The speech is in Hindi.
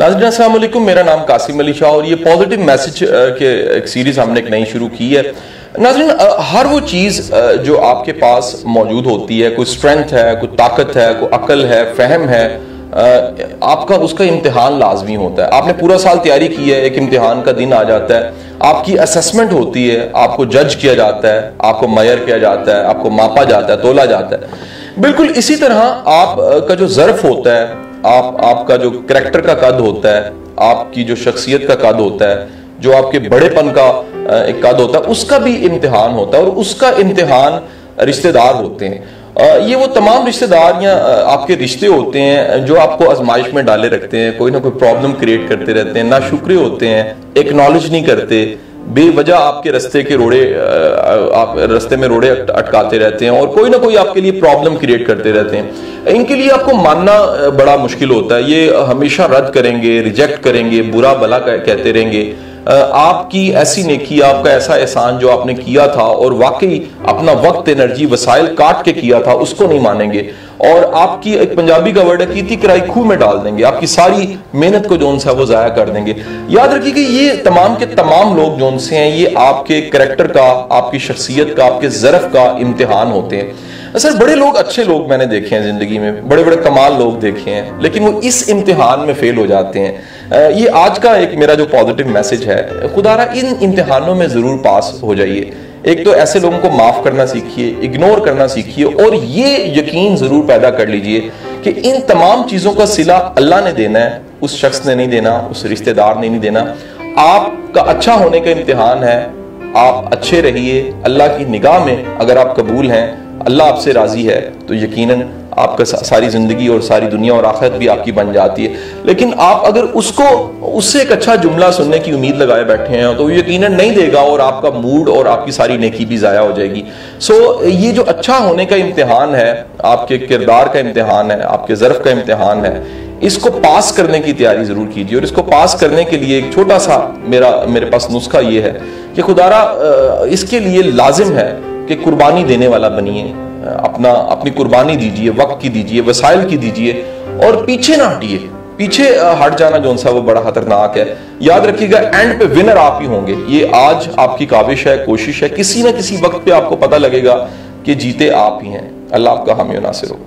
नाज़रीन अस्सलाम वालेकुम, मेरा नाम कासिम अली शाह और ये पॉजिटिव मैसेज के एक सीरीज हमने एक नई शुरू की है। नाज़रीन, हर वो चीज़ जो आपके पास मौजूद होती है, कोई स्ट्रेंथ है, कोई ताकत है, कोई अकल है, फहम है, आपका उसका इम्तिहान लाजमी होता है। आपने पूरा साल तैयारी की है, एक इम्तिहान का दिन आ जाता है, आपकी असेसमेंट होती है, आपको जज किया जाता है, आपको मेजर किया जाता है, आपको मापा जाता है, तोला जाता है। बिल्कुल इसी तरह आपका जो ज़र्फ होता है, आपका जो करैक्टर का कद होता है, आपकी जो शख्सियत का कद होता है, जो आपके बड़ेपन का एक कद होता है, उसका भी इम्तिहान होता है और उसका इम्तिहान रिश्तेदार होते हैं। ये वो तमाम रिश्तेदार या आपके रिश्ते होते हैं जो आपको आजमाइश में डाले रखते हैं, कोई ना कोई प्रॉब्लम क्रिएट करते रहते हैं, नाशुक्रे होते हैं, एक्नॉलेज नहीं करते, बेवजह आपके रास्ते के रोड़े आप रास्ते में रोड़े अटकाते रहते हैं और कोई ना कोई आपके लिए प्रॉब्लम क्रिएट करते रहते हैं। इनके लिए आपको मानना बड़ा मुश्किल होता है। ये हमेशा रद्द करेंगे, रिजेक्ट करेंगे, बुरा भला कहते रहेंगे। आपकी ऐसी नेकी, आपका ऐसा एहसान जो आपने किया था और वाकई अपना वक्त, एनर्जी, वसाइल काट के किया था, उसको नहीं मानेंगे और आपकी, एक पंजाबी का वर्ड है, कीती किराई खूह में डाल देंगे। आपकी सारी मेहनत को जोन सा वो जाया कर देंगे। याद रखिए कि ये तमाम के तमाम लोग जोन से हैं, ये आपके करैक्टर का, आपकी शख्सियत का, आपके ज़र्फ का इम्तिहान होते हैं। सर, बड़े लोग, अच्छे लोग मैंने देखे हैं जिंदगी में, बड़े बड़े कमाल लोग देखे हैं, लेकिन वो इस इम्तिहान में फेल हो जाते हैं। ये आज का एक मेरा जो पॉजिटिव मैसेज है, खुदारा इन इम्तिहानों में जरूर पास हो जाइए। एक तो ऐसे लोगों को माफ करना सीखिए, इग्नोर करना सीखिए और ये यकीन जरूर पैदा कर लीजिए कि इन तमाम चीजों का सिला अल्लाह ने देना है, उस शख्स ने नहीं देना, उस रिश्तेदार ने नहीं देना। आपका अच्छा होने का इम्तिहान है, आप अच्छे रहिए। अल्लाह की निगाह में अगर आप कबूल हैं, अल्लाह आपसे राजी है, तो यकीनन आपका सारी जिंदगी और सारी दुनिया और आखिरत भी आपकी बन जाती है। लेकिन आप अगर उससे एक अच्छा जुमला सुनने की उम्मीद लगाए बैठे हैं तो यकीनन नहीं देगा और आपका मूड और आपकी सारी नेकी भी जाया हो जाएगी। ये जो अच्छा होने का इम्तिहान है, आपके किरदार का इम्तिहान है, आपके ज़र्फ का इम्तिहान है, इसको पास करने की तैयारी जरूर कीजिए। और इसको पास करने के लिए एक छोटा सा मेरे पास नुस्खा ये है कि खुदारा इसके लिए लाजिम है कि कुर्बानी देने वाला बनिए। अपनी कुर्बानी दीजिए, वक्त की दीजिए, वसाइल की दीजिए और पीछे ना हटिए। पीछे हट जाना जो सा वो बड़ा खतरनाक है। याद रखिएगा, एंड पे विनर आप ही होंगे। ये आज आपकी काविश है, कोशिश है, किसी ना किसी वक्त पे आपको पता लगेगा कि जीते आप ही हैं। अल्लाह आपका हामी और नासिर हो।